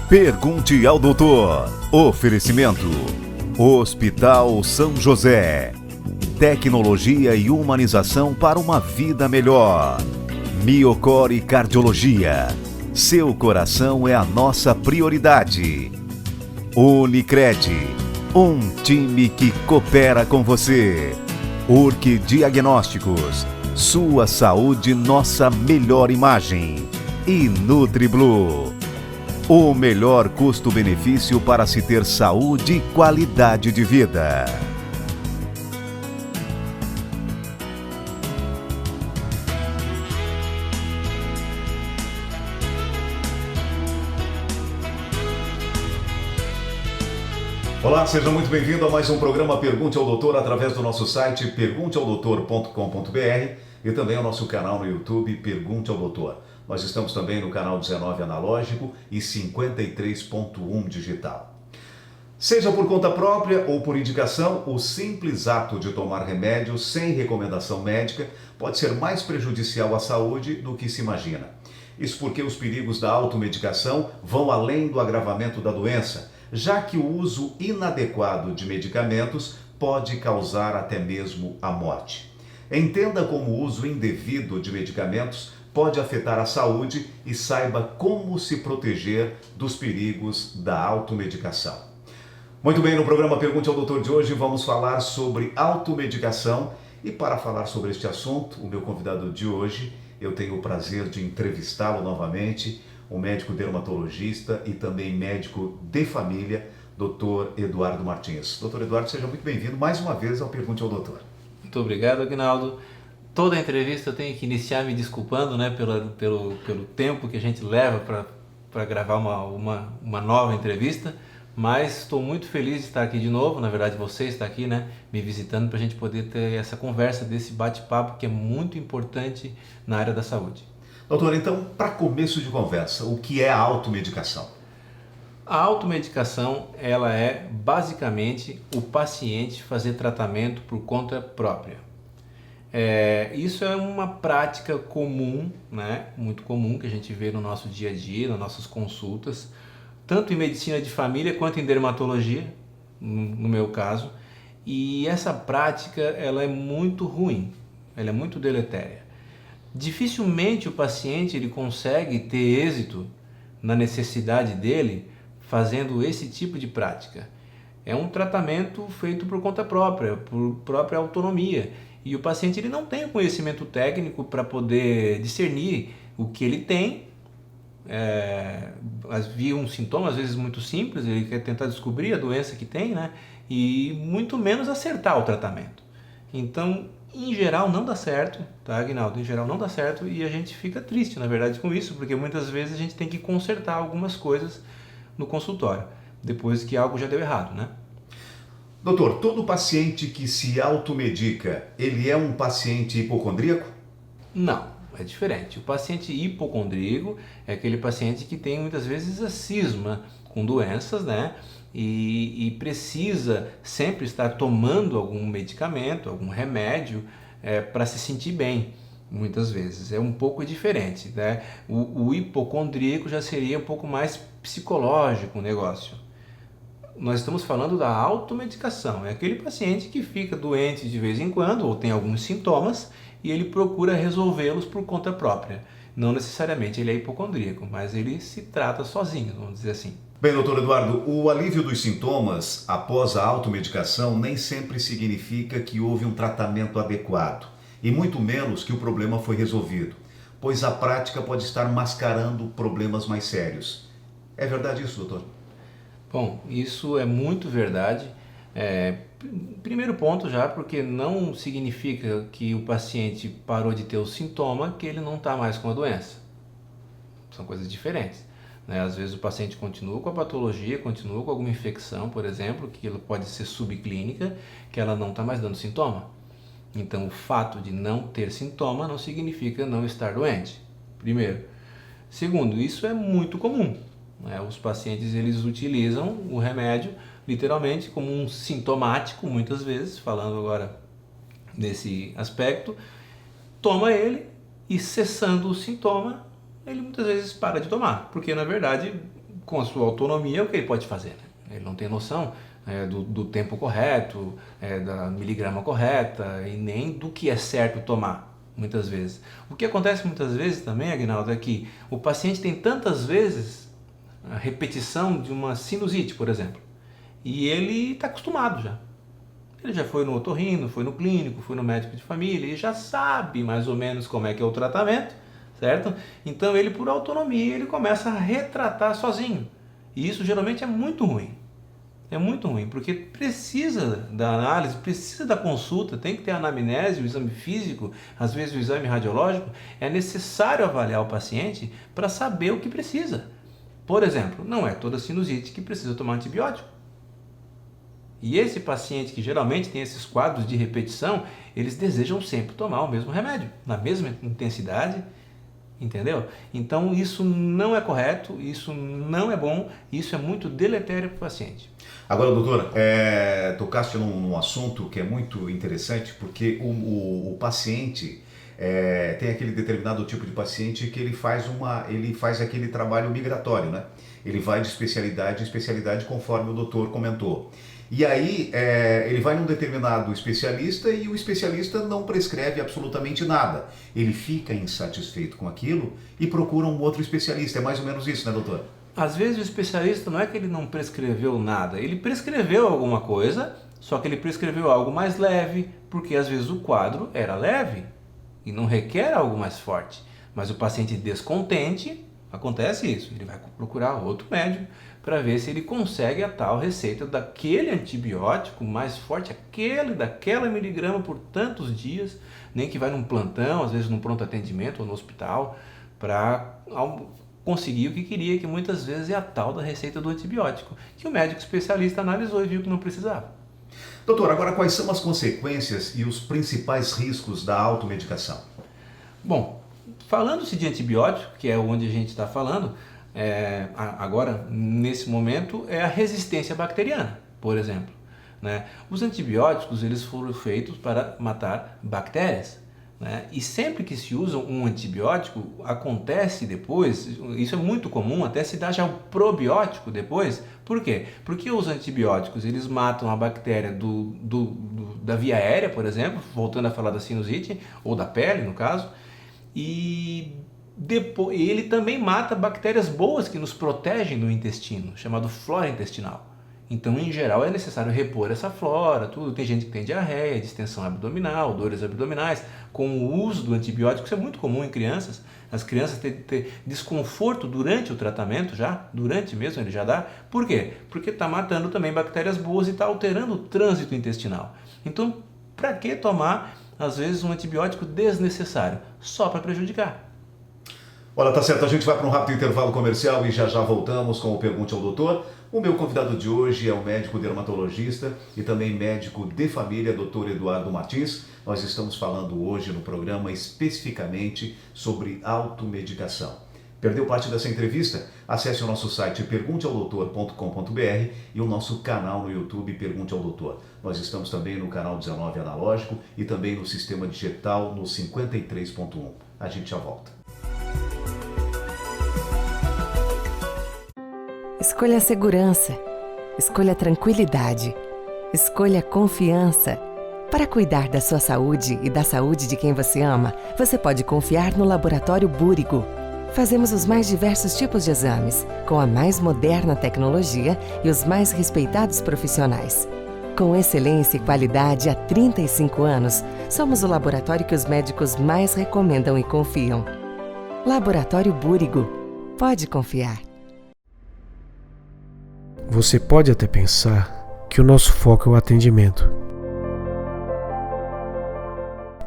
Pergunte ao doutor. Oferecimento: Hospital São José. Tecnologia e humanização para uma vida melhor. Miocore Cardiologia. Seu coração é a nossa prioridade. Unicred. Um time que coopera com você. Urque Diagnósticos. Sua saúde, nossa melhor imagem. E NutriBlue. O melhor custo-benefício para se ter saúde e qualidade de vida. Olá, seja muito bem-vindo a mais um programa Pergunte ao Doutor através do nosso site pergunteaudoutor.com.br e também ao nosso canal no YouTube Pergunte ao Doutor. Nós estamos também no canal 19 analógico e 53.1 digital. Seja por conta própria ou por indicação, o simples ato de tomar remédio sem recomendação médica pode ser mais prejudicial à saúde do que se imagina. Isso porque os perigos da automedicação vão além do agravamento da doença, já que o uso inadequado de medicamentos pode causar até mesmo a morte. Entenda como o uso indevido de medicamentos pode afetar a saúde e saiba como se proteger dos perigos da automedicação. Muito bem, no programa Pergunte ao Doutor de hoje vamos falar sobre automedicação e para falar sobre este assunto, o meu convidado de hoje, eu tenho o prazer de entrevistá-lo novamente, um médico dermatologista e também médico de família, Dr. Eduardo Martins. Dr. Eduardo, seja muito bem-vindo mais uma vez ao Pergunte ao Doutor. Muito obrigado, Aguinaldo. Toda a entrevista eu tenho que iniciar me desculpando, né, pelo tempo que a gente leva para gravar uma nova entrevista, mas estou muito feliz de estar aqui de novo. Na verdade, você está aqui, né, me visitando para a gente poder ter essa conversa, desse bate-papo que é muito importante na área da saúde. Doutor, então, para começo de conversa, o que é a automedicação? A automedicação, ela é basicamente o paciente fazer tratamento por conta própria. Isso é uma prática comum, né? Muito comum que a gente vê no nosso dia a dia, nas nossas consultas, tanto em medicina de família quanto em dermatologia, no meu caso. E essa prática ela é muito ruim, ela é muito deletéria. Dificilmente o paciente ele consegue ter êxito na necessidade dele fazendo esse tipo de prática. É um tratamento feito por conta própria, por própria autonomia. E o paciente ele não tem o conhecimento técnico para poder discernir o que ele tem. Havia um sintoma, às vezes muito simples, ele quer tentar descobrir a doença que tem, né? E muito menos acertar o tratamento. Então, em geral não dá certo, tá, Aguinaldo? Em geral não dá certo e a gente fica triste, na verdade, com isso, porque muitas vezes a gente tem que consertar algumas coisas no consultório, depois que algo já deu errado, né? Doutor, todo paciente que se automedica, ele é um paciente hipocondríaco? Não, é diferente. O paciente hipocondríaco é aquele paciente que tem muitas vezes a cisma com doenças, né? E precisa sempre estar tomando algum medicamento, algum remédio para se sentir bem, muitas vezes. É um pouco diferente, né? O hipocondríaco já seria um pouco mais psicológico o negócio. Nós estamos falando da automedicação, é aquele paciente que fica doente de vez em quando ou tem alguns sintomas e ele procura resolvê-los por conta própria. Não necessariamente ele é hipocondríaco, mas ele se trata sozinho, vamos dizer assim. Bem, doutor Eduardo, o alívio dos sintomas após a automedicação nem sempre significa que houve um tratamento adequado e muito menos que o problema foi resolvido, pois a prática pode estar mascarando problemas mais sérios. É verdade isso, doutor? Bom, isso é muito verdade. Primeiro ponto já, porque não significa que o paciente parou de ter o sintoma que ele não está mais com a doença. São coisas diferentes. Né? Às vezes o paciente continua com a patologia, continua com alguma infecção, por exemplo, que ela pode ser subclínica, que ela não está mais dando sintoma. Então o fato de não ter sintoma não significa não estar doente, primeiro. Segundo, isso é muito comum. Os pacientes eles utilizam o remédio literalmente como um sintomático, muitas vezes, falando agora nesse aspecto, toma ele e cessando o sintoma, ele muitas vezes para de tomar, porque na verdade com a sua autonomia, o que ele pode fazer, né? Ele não tem noção do tempo correto, da miligrama correta e nem do que é certo tomar, muitas vezes. O que acontece muitas vezes também, Aguinaldo, é que o paciente tem tantas vezes a repetição de uma sinusite, por exemplo, e ele está acostumado já. Ele já foi no otorrino, foi no clínico, foi no médico de família e já sabe mais ou menos como é que é o tratamento, certo? Então ele, por autonomia, ele começa a retratar sozinho. E isso geralmente é muito ruim. É muito ruim, porque precisa da análise, precisa da consulta, tem que ter a anamnese, o exame físico, às vezes o exame radiológico. É necessário avaliar o paciente para saber o que precisa. Por exemplo, não é toda sinusite que precisa tomar antibiótico. E esse paciente que geralmente tem esses quadros de repetição, eles desejam sempre tomar o mesmo remédio, na mesma intensidade, entendeu? Então isso não é correto, isso não é bom, isso é muito deletério para o paciente. Agora, doutora, tocaste num assunto que é muito interessante, porque o paciente tem aquele determinado tipo de paciente que ele faz aquele trabalho migratório, né? Ele vai de especialidade em especialidade, conforme o doutor comentou. E aí ele vai num determinado especialista e o especialista não prescreve absolutamente nada. Ele fica insatisfeito com aquilo e procura um outro especialista. É mais ou menos isso, né, doutor? Às vezes o especialista não é que ele não prescreveu nada, ele prescreveu alguma coisa, só que ele prescreveu algo mais leve, porque às vezes o quadro era leve e não requer algo mais forte. Mas o paciente descontente, acontece isso, ele vai procurar outro médico para ver se ele consegue a tal receita daquele antibiótico mais forte, daquela miligrama por tantos dias, nem que vai num plantão, às vezes num pronto atendimento ou no hospital, para conseguir o que queria, que muitas vezes é a tal da receita do antibiótico, que o médico especialista analisou e viu que não precisava. Doutor, agora quais são as consequências e os principais riscos da automedicação? Bom, falando-se de antibiótico, que é onde a gente está falando, agora, nesse momento, é a resistência bacteriana, por exemplo, né? Os antibióticos, eles foram feitos para matar bactérias, né? E sempre que se usa um antibiótico, acontece depois, isso é muito comum, até se dá já o probiótico depois. Por quê? Porque os antibióticos, eles matam a bactéria da via aérea, por exemplo, voltando a falar da sinusite, ou da pele, no caso, e depois, ele também mata bactérias boas que nos protegem no intestino, chamado flora intestinal. Então, em geral, é necessário repor essa flora, tudo. Tem gente que tem diarreia, distensão abdominal, dores abdominais. Com o uso do antibiótico, isso é muito comum em crianças. As crianças têm desconforto durante o tratamento, durante mesmo ele já dá. Por quê? Porque está matando também bactérias boas e está alterando o trânsito intestinal. Então, para que tomar, às vezes, um antibiótico desnecessário? Só para prejudicar. Olha, tá certo, a gente vai para um rápido intervalo comercial e já voltamos com o Pergunte ao Doutor. O meu convidado de hoje é o médico dermatologista e também médico de família, Dr. Eduardo Martins. Nós estamos falando hoje no programa especificamente sobre automedicação. Perdeu parte dessa entrevista? Acesse o nosso site pergunteaudoutor.com.br e o nosso canal no YouTube Pergunte ao Doutor. Nós estamos também no canal 19 analógico e também no sistema digital no 53.1. A gente já volta. Escolha a segurança, escolha a tranquilidade, escolha a confiança. Para cuidar da sua saúde e da saúde de quem você ama, você pode confiar no Laboratório Búrigo. Fazemos os mais diversos tipos de exames, com a mais moderna tecnologia e os mais respeitados profissionais. Com excelência e qualidade há 35 anos, somos o laboratório que os médicos mais recomendam e confiam. Laboratório Búrigo. Pode confiar. Você pode até pensar que o nosso foco é o atendimento.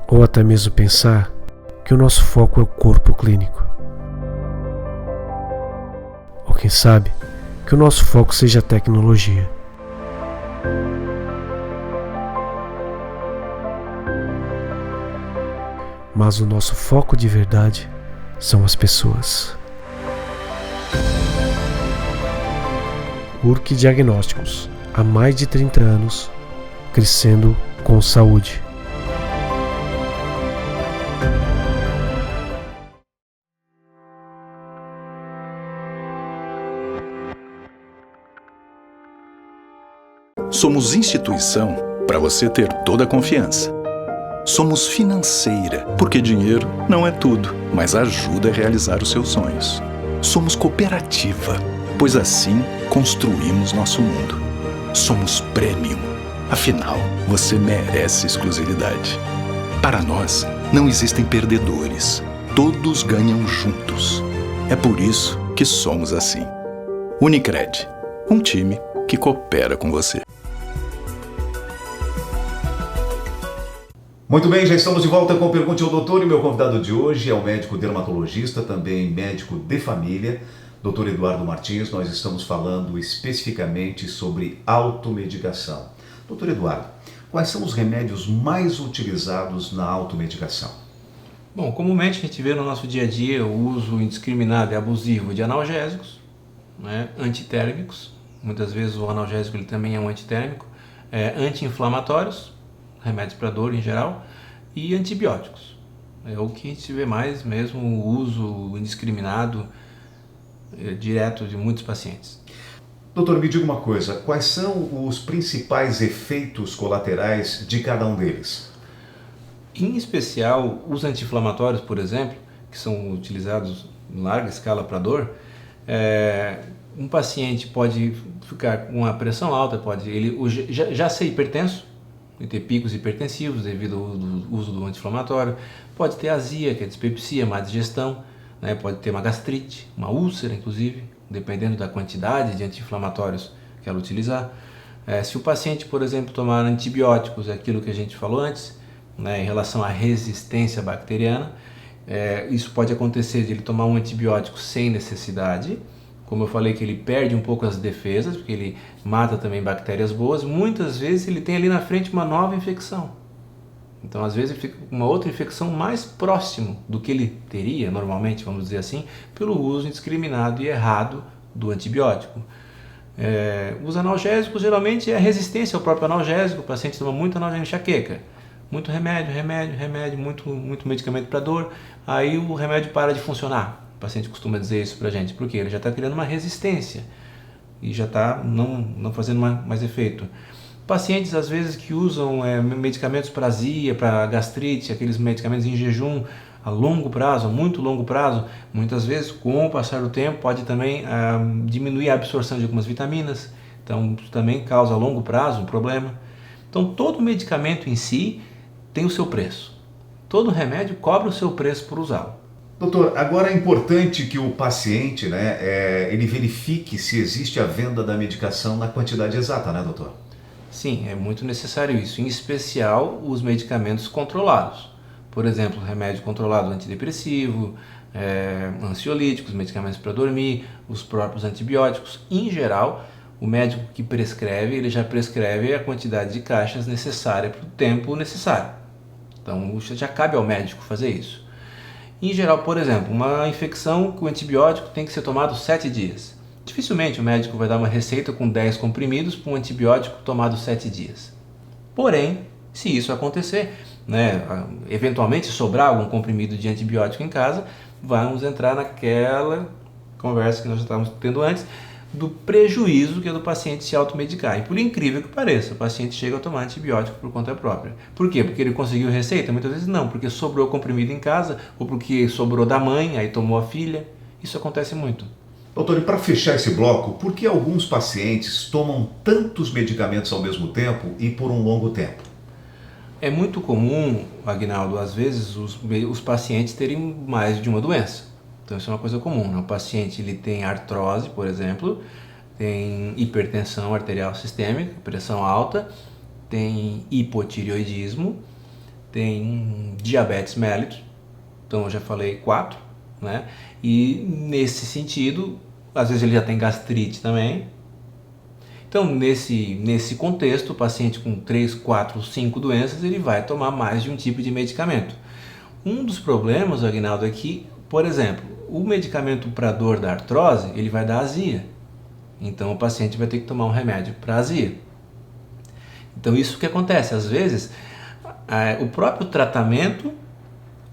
Ou até mesmo pensar que o nosso foco é o corpo clínico. Ou quem sabe, que o nosso foco seja a tecnologia. Mas o nosso foco de verdade são as pessoas. Urk Diagnósticos, há mais de 30 anos, crescendo com saúde. Somos instituição para você ter toda a confiança. Somos financeira, porque dinheiro não é tudo, mas ajuda a realizar os seus sonhos. Somos cooperativa, pois assim construímos nosso mundo. Somos premium, afinal, você merece exclusividade. Para nós, não existem perdedores, todos ganham juntos. É por isso que somos assim. Unicred, um time que coopera com você. Muito bem, já estamos de volta com Pergunte ao Doutor e meu convidado de hoje é o médico dermatologista, também médico de família, Dr. Eduardo Martins. Nós estamos falando especificamente sobre automedicação. Dr. Eduardo, quais são os remédios mais utilizados na automedicação? Bom, comumente a gente vê no nosso dia a dia o uso indiscriminado e abusivo de analgésicos, né, antitérmicos, muitas vezes o analgésico ele também é um antitérmico, anti-inflamatórios, remédios para dor em geral, e antibióticos. É o que a gente vê mais mesmo, o uso indiscriminado direto de muitos pacientes. Doutor, me diga uma coisa, quais são os principais efeitos colaterais de cada um deles? Em especial, os anti-inflamatórios, por exemplo, que são utilizados em larga escala para dor, um paciente pode ficar com uma pressão alta, ele já ser hipertenso, e ter picos hipertensivos devido ao uso do anti-inflamatório, pode ter azia, que é dispepsia, má digestão, né? Pode ter uma gastrite, uma úlcera inclusive, dependendo da quantidade de anti-inflamatórios que ela utilizar. Se o paciente, por exemplo, tomar antibióticos, é aquilo que a gente falou antes, né, em relação à resistência bacteriana, isso pode acontecer de ele tomar um antibiótico sem necessidade. Como eu falei, que ele perde um pouco as defesas, porque ele mata também bactérias boas. Muitas vezes ele tem ali na frente uma nova infecção. Então, às vezes, ele fica com uma outra infecção mais próximo do que ele teria, normalmente, vamos dizer assim, pelo uso indiscriminado e errado do antibiótico. Os analgésicos, geralmente, é a resistência ao próprio analgésico. O paciente toma muito analgésico, enxaqueca. Muito remédio, muito medicamento para dor. Aí o remédio para de funcionar. O paciente costuma dizer isso pra gente, porque ele já está criando uma resistência e já está não fazendo mais efeito. Pacientes às vezes que usam medicamentos para azia, para gastrite, aqueles medicamentos em jejum a longo prazo, a muito longo prazo, muitas vezes com o passar do tempo pode também diminuir a absorção de algumas vitaminas, então isso também causa a longo prazo um problema. Então todo medicamento em si tem o seu preço, todo remédio cobra o seu preço por usá-lo. Doutor, agora é importante que o paciente, ele verifique se existe a venda da medicação na quantidade exata, né, doutor? Sim, é muito necessário isso, em especial os medicamentos controlados. Por exemplo, remédio controlado antidepressivo, ansiolíticos, medicamentos para dormir, os próprios antibióticos. Em geral, o médico que prescreve, ele já prescreve a quantidade de caixas necessária para o tempo necessário. Então, já cabe ao médico fazer isso. Em geral, por exemplo, uma infecção com antibiótico tem que ser tomado 7 dias. Dificilmente o médico vai dar uma receita com 10 comprimidos para um antibiótico tomado 7 dias. Porém, se isso acontecer, eventualmente sobrar algum comprimido de antibiótico em casa, vamos entrar naquela conversa que nós já estávamos tendo antes, do prejuízo que é do paciente se automedicar. E por incrível que pareça, o paciente chega a tomar antibiótico por conta própria. Por quê? Porque ele conseguiu receita? Muitas vezes não, porque sobrou comprimido em casa, ou porque sobrou da mãe, aí tomou a filha. Isso acontece muito. Doutor, e para fechar esse bloco, por que alguns pacientes tomam tantos medicamentos ao mesmo tempo e por um longo tempo? É muito comum, Aguinaldo, às vezes os pacientes terem mais de uma doença. Então isso é uma coisa comum, né? O paciente ele tem artrose, por exemplo, tem hipertensão arterial sistêmica, pressão alta, tem hipotireoidismo, tem diabetes mellitus, então eu já falei 4, né? E nesse sentido, às vezes ele já tem gastrite também. Então nesse contexto, o paciente com 3, 4, 5 doenças, ele vai tomar mais de um tipo de medicamento. Um dos problemas, Aguinaldo, é que, por exemplo, o medicamento para dor da artrose, ele vai dar azia. Então o paciente vai ter que tomar um remédio para azia. Então isso que acontece, às vezes o próprio tratamento,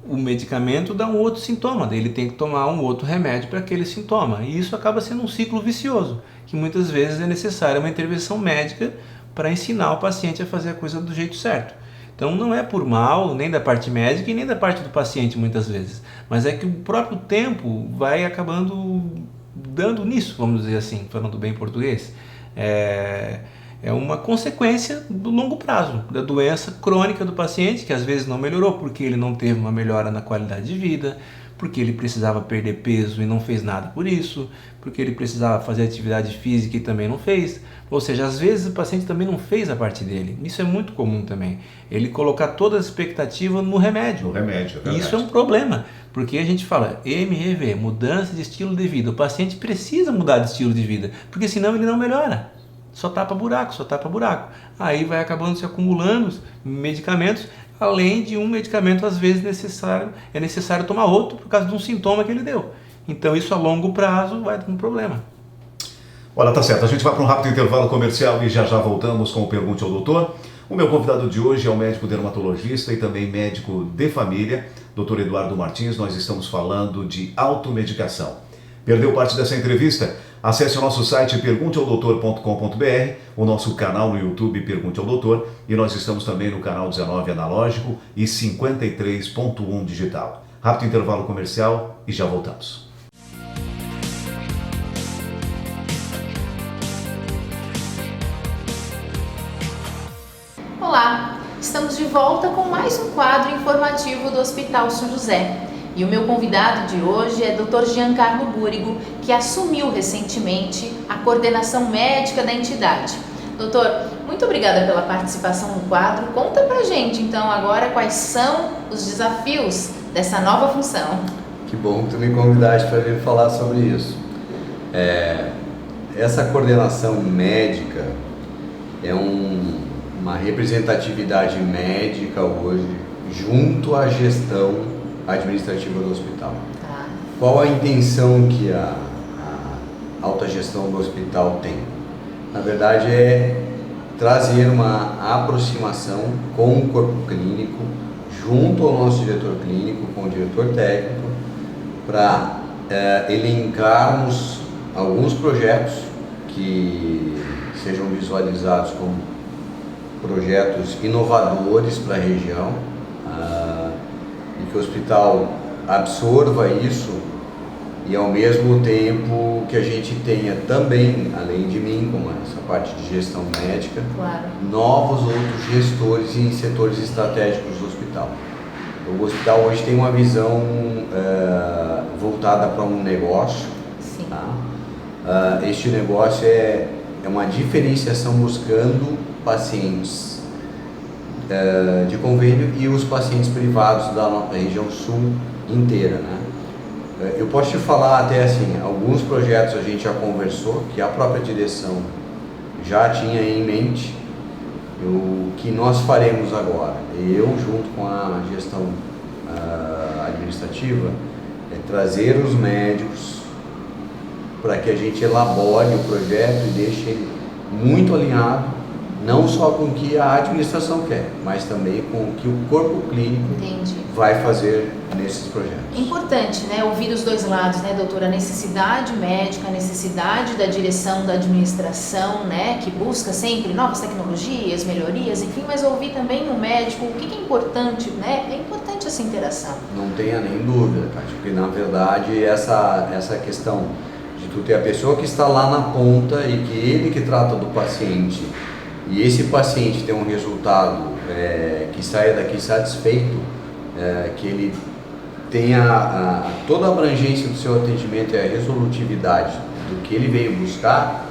o medicamento dá um outro sintoma, daí ele tem que tomar um outro remédio para aquele sintoma. E isso acaba sendo um ciclo vicioso, que muitas vezes é necessária uma intervenção médica para ensinar o paciente a fazer a coisa do jeito certo. Então não é por mal, nem da parte médica e nem da parte do paciente muitas vezes, mas é que o próprio tempo vai acabando dando nisso, vamos dizer assim, falando bem português. É uma consequência do longo prazo, da doença crônica do paciente, que às vezes não melhorou porque ele não teve uma melhora na qualidade de vida, porque ele precisava perder peso e não fez nada por isso, porque ele precisava fazer atividade física e também não fez. Ou seja, às vezes o paciente também não fez a parte dele. Isso é muito comum também. Ele colocar toda a expectativa no remédio. No remédio, é verdade. Isso é um problema, porque a gente fala MRV, mudança de estilo de vida. O paciente precisa mudar de estilo de vida, porque senão ele não melhora. Só tapa buraco. Aí vai acabando se acumulando medicamentos, além de um medicamento às vezes é necessário tomar outro por causa de um sintoma que ele deu. Então isso a longo prazo vai dar um problema. Olha, tá certo. A gente vai para um rápido intervalo comercial e já voltamos com o Pergunte ao Doutor. O meu convidado de hoje é o médico dermatologista e também médico de família, Dr. Eduardo Martins. Nós estamos falando de automedicação. Perdeu parte dessa entrevista? Acesse o nosso site pergunteaodoutor.com.br, o nosso canal no YouTube Pergunte ao Doutor, e nós estamos também no canal 19 analógico e 53.1 digital. Rápido intervalo comercial e já voltamos. Olá, estamos de volta com mais um quadro informativo do Hospital São José. E o meu convidado de hoje é Dr. Giancarlo Búrigo, que assumiu recentemente a coordenação médica da entidade. Doutor, muito obrigada pela participação no quadro. Conta pra gente, então, agora quais são os desafios dessa nova função. Que bom que tu me convidaste para vir falar sobre isso. Essa coordenação médica é uma representatividade médica hoje junto à gestão administrativa do hospital. Tá. Qual a intenção que a alta gestão do hospital tem? Na verdade é trazer uma aproximação com o corpo clínico, junto ao nosso diretor clínico, com o diretor técnico, para elencarmos alguns projetos que sejam visualizados como projetos inovadores para a região, e que o hospital absorva isso e ao mesmo tempo que a gente tenha também, além de mim, como essa parte de gestão médica, Claro. novos outros gestores em setores estratégicos do hospital. O hospital hoje tem uma visão voltada para um negócio. Sim. Tá? Este negócio é uma diferenciação buscando pacientes de convênio e os pacientes privados da região sul inteira, né? Eu posso te falar até assim, alguns projetos a gente já conversou, que a própria direção já tinha em mente. O que nós faremos agora, eu junto com a gestão administrativa, é trazer os médicos para que a gente elabore o projeto e deixe ele muito alinhado, não só com o que a administração quer, mas também com o que o corpo clínico Entendi. vai fazer nesses projetos. Importante, né, ouvir os dois lados, né, doutora? A necessidade médica, a necessidade da direção da administração, né, que busca sempre novas tecnologias, melhorias, enfim, mas ouvir também o médico, o que é importante, né? É importante essa interação. Não tenha nem dúvida, Kátia, porque na verdade essa questão de tu ter a pessoa que está lá na ponta e que ele que trata do paciente e esse paciente tem um resultado que saia daqui satisfeito, que ele tenha toda a abrangência do seu atendimento e a resolutividade do que ele veio buscar,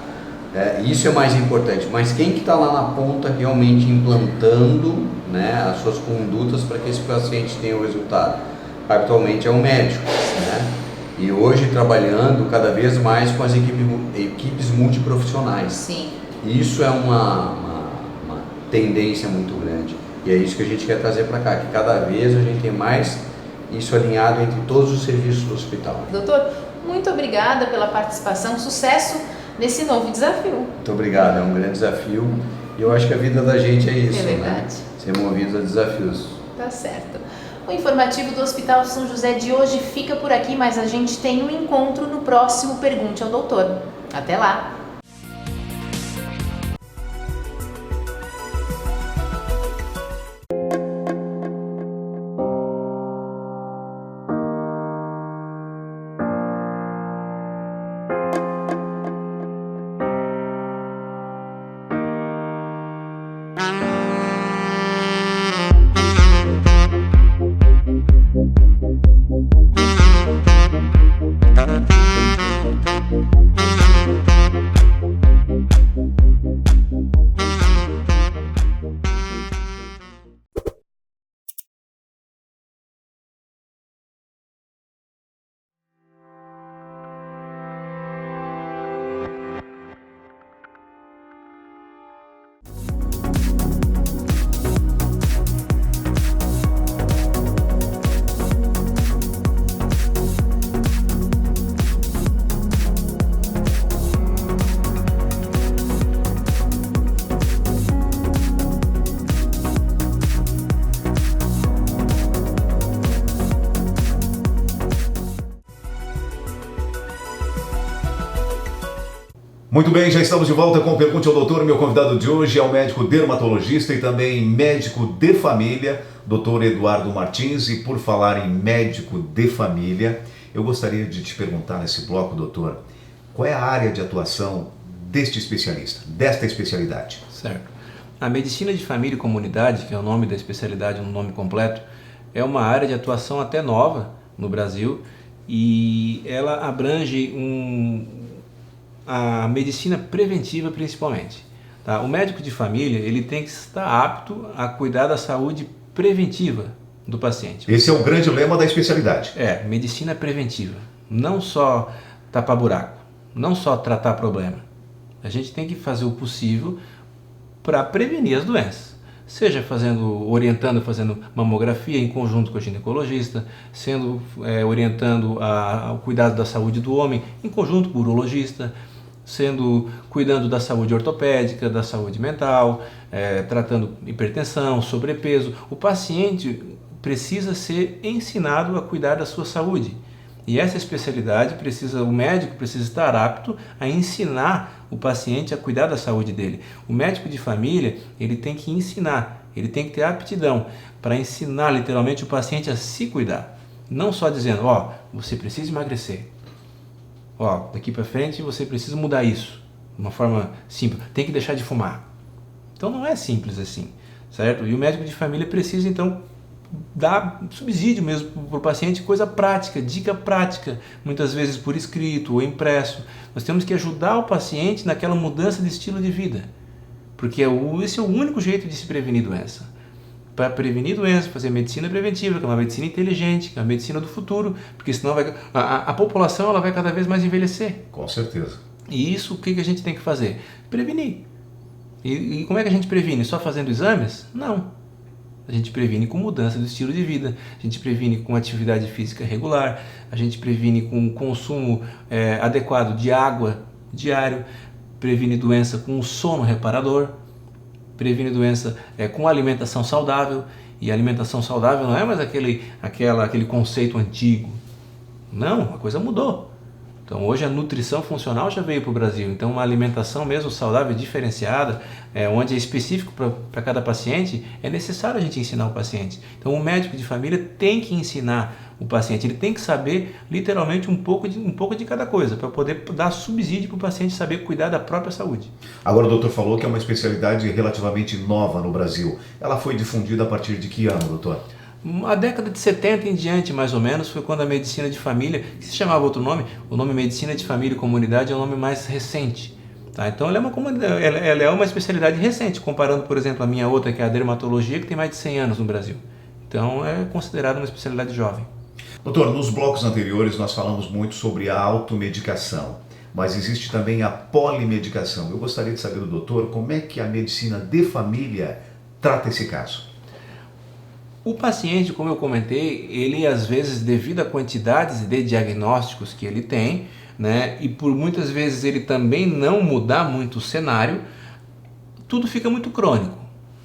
isso é mais importante. Mas quem que está lá na ponta realmente implantando, né, as suas condutas para que esse paciente tenha o resultado? Habitualmente é o médico, né? E hoje trabalhando cada vez mais com as equipes multiprofissionais. Sim. Isso é uma tendência muito grande e é isso que a gente quer trazer para cá, que cada vez a gente tem mais isso alinhado entre todos os serviços do hospital. Doutor, muito obrigada pela participação, sucesso nesse novo desafio. Muito obrigado, é um grande desafio e eu acho que a vida da gente é isso, É verdade. né? Ser movido a desafios. Tá certo. O informativo do Hospital São José de hoje fica por aqui, mas a gente tem um encontro no próximo Pergunte ao Doutor. Até lá! Muito bem, já estamos de volta com o Pergunte ao Doutor. Meu convidado de hoje é o médico dermatologista e também médico de família, Dr. Eduardo Martins. E por falar em médico de família, eu gostaria de te perguntar nesse bloco, doutor, qual é a área de atuação desta especialidade? Certo. A medicina de família e comunidade, que é o nome da especialidade, um nome completo, é uma área de atuação até nova no Brasil e ela abrange a medicina preventiva principalmente. Tá? O médico de família ele tem que estar apto a cuidar da saúde preventiva do paciente. Esse é o grande lema da especialidade. Medicina preventiva. Não só tapar buraco, não só tratar problema. A gente tem que fazer o possível para prevenir as doenças. Seja orientando, fazendo mamografia em conjunto com o ginecologista, orientando ao cuidado da saúde do homem em conjunto com o urologista, cuidando da saúde ortopédica, da saúde mental, tratando hipertensão, sobrepeso. O paciente precisa ser ensinado a cuidar da sua saúde. E essa especialidade o médico precisa estar apto a ensinar o paciente a cuidar da saúde dele. O médico de família, ele tem que ensinar, ele tem que ter aptidão para ensinar literalmente o paciente a se cuidar. Não só dizendo, você precisa emagrecer. Daqui para frente você precisa mudar isso. De uma forma simples, tem que deixar de fumar. Então não é simples assim, certo? E o médico de família precisa então dar subsídio mesmo para o paciente, coisa prática, dica prática, muitas vezes por escrito ou impresso. Nós temos que ajudar o paciente naquela mudança de estilo de vida, porque esse é o único jeito de se prevenir doença. Para prevenir doença, fazer medicina preventiva, que é uma medicina inteligente, que é uma medicina do futuro, porque senão a população ela vai cada vez mais envelhecer. Com certeza. E isso, o que a gente tem que fazer? Prevenir. E como é que a gente previne? Só fazendo exames? Não. A gente previne com mudança do estilo de vida, a gente previne com atividade física regular, a gente previne com consumo adequado de água diário, previne doença com sono reparador, previne doença com alimentação saudável. E a alimentação saudável não é mais aquele conceito antigo. Não, a coisa mudou. Então hoje a nutrição funcional já veio para o Brasil, então uma alimentação mesmo saudável, diferenciada, onde é específico para cada paciente, é necessário a gente ensinar o paciente. Então o médico de família tem que ensinar o paciente, ele tem que saber literalmente um pouco de cada coisa, para poder dar subsídio para o paciente saber cuidar da própria saúde. Agora o doutor falou que é uma especialidade relativamente nova no Brasil. Ela foi difundida a partir de que ano, doutor? A década de 70 em diante, mais ou menos, foi quando a medicina de família, que se chamava outro nome, o nome medicina de família e comunidade é um nome mais recente. Tá? Então ela é uma especialidade recente, comparando, por exemplo, a minha outra, que é a dermatologia, que tem mais de 100 anos no Brasil. Então é considerada uma especialidade jovem. Doutor, nos blocos anteriores nós falamos muito sobre a automedicação, mas existe também a polimedicação. Eu gostaria de saber do doutor como é que a medicina de família trata esse caso. O paciente, como eu comentei, ele às vezes, devido à quantidade de diagnósticos que ele tem, né, e por muitas vezes ele também não mudar muito o cenário, tudo fica muito crônico.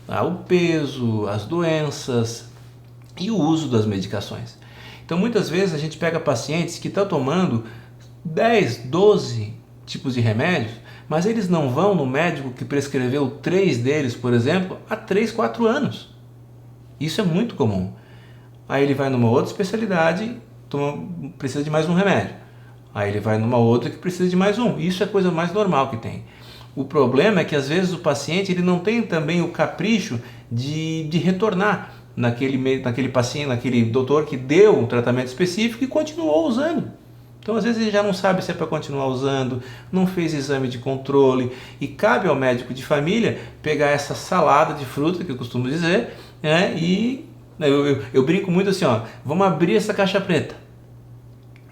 Tá? O peso, as doenças e o uso das medicações. Então muitas vezes a gente pega pacientes que estão tomando 10, 12 tipos de remédios, mas eles não vão no médico que prescreveu 3 deles, por exemplo, há 3, 4 anos. Isso é muito comum. Aí ele vai numa outra especialidade, precisa de mais um remédio. Aí ele vai numa outra que precisa de mais um. Isso é a coisa mais normal que tem. O problema é que às vezes o paciente ele não tem também o capricho de retornar naquele paciente, naquele doutor que deu um tratamento específico e continuou usando. Então às vezes ele já não sabe se é para continuar usando, não fez exame de controle, e cabe ao médico de família pegar essa salada de fruta, que eu costumo dizer, e eu brinco muito assim, vamos abrir essa caixa preta,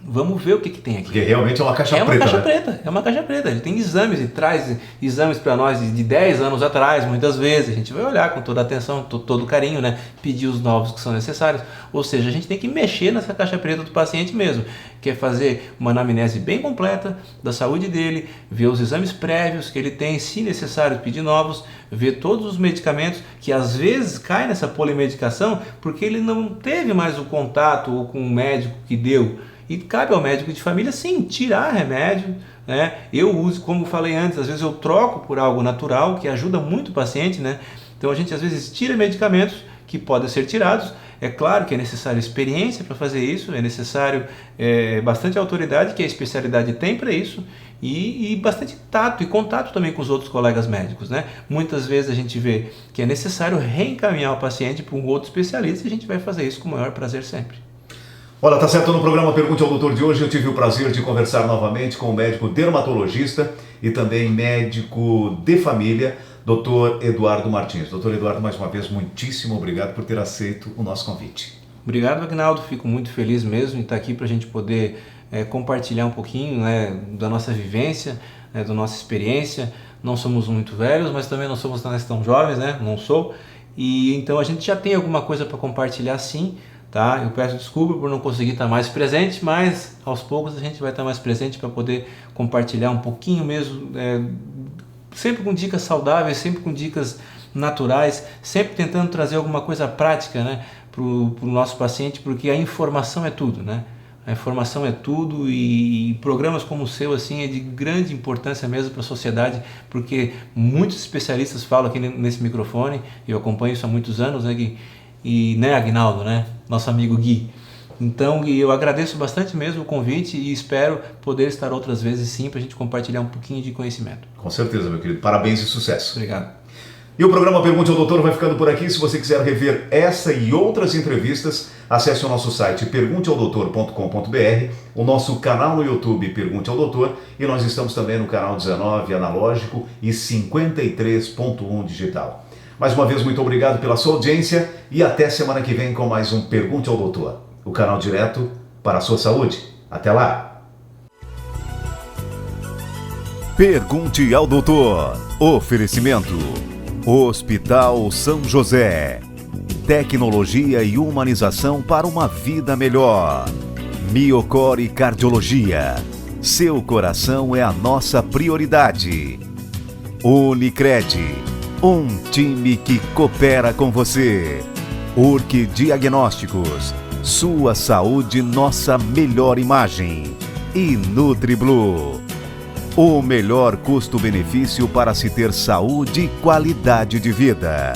vamos ver o que tem aqui. Porque realmente é uma caixa preta. É uma caixa preta. Ele tem exames e traz exames para nós de 10 anos atrás, muitas vezes. A gente vai olhar com toda a atenção, todo o carinho, né? Pedir os novos que são necessários. Ou seja, a gente tem que mexer nessa caixa preta do paciente mesmo, que é fazer uma anamnese bem completa da saúde dele, ver os exames prévios que ele tem, se necessário pedir novos, ver todos os medicamentos que às vezes caem nessa polimedicação porque ele não teve mais o contato ou com o médico que deu. E cabe ao médico de família, sim, tirar remédio, né? Eu uso, como falei antes, às vezes eu troco por algo natural, que ajuda muito o paciente, né? Então a gente às vezes tira medicamentos que podem ser tirados. É claro que é necessário experiência para fazer isso, é necessário bastante autoridade, que a especialidade tem para isso, e bastante tato e contato também com os outros colegas médicos, né? Muitas vezes a gente vê que é necessário reencaminhar o paciente para um outro especialista, e a gente vai fazer isso com o maior prazer sempre. Olha, tá certo, no programa Pergunte ao Doutor de hoje eu tive o prazer de conversar novamente com o médico dermatologista e também médico de família, Dr. Eduardo Martins. Dr. Eduardo, mais uma vez, muitíssimo obrigado por ter aceito o nosso convite. Obrigado, Agnaldo. Fico muito feliz mesmo em estar aqui para a gente poder compartilhar um pouquinho, né, da nossa vivência, né, da nossa experiência. Não somos muito velhos, mas também não somos tão jovens, né? Não sou. E então a gente já tem alguma coisa para compartilhar, sim. Tá? Eu peço desculpa por não conseguir estar mais presente, mas aos poucos a gente vai estar mais presente para poder compartilhar um pouquinho mesmo, sempre com dicas saudáveis, sempre com dicas naturais, sempre tentando trazer alguma coisa prática, né, para o nosso paciente, porque a informação é tudo, né? A informação é tudo, e programas como o seu assim é de grande importância mesmo para a sociedade, porque muitos especialistas falam aqui nesse microfone, e eu acompanho isso há muitos anos, né, Gui? E, né, Agnaldo, né, nosso amigo Gui. Então, eu agradeço bastante mesmo o convite e espero poder estar outras vezes, sim, para a gente compartilhar um pouquinho de conhecimento. Com certeza, meu querido. Parabéns e sucesso. Obrigado. E o programa Pergunte ao Doutor vai ficando por aqui. Se você quiser rever essa e outras entrevistas, acesse o nosso site pergunteaodoutor.com.br, o nosso canal no YouTube Pergunte ao Doutor, e nós estamos também no canal 19 analógico e 53.1 digital. Mais uma vez, muito obrigado pela sua audiência e até semana que vem com mais um Pergunte ao Doutor, o canal direto para a sua saúde. Até lá! Pergunte ao Doutor. Oferecimento: Hospital São José. Tecnologia e humanização para uma vida melhor. Miocore Cardiologia. Seu coração é a nossa prioridade. Unicred. Um time que coopera com você. Urque Diagnósticos. Sua saúde, nossa melhor imagem. E NutriBlue. O melhor custo-benefício para se ter saúde e qualidade de vida.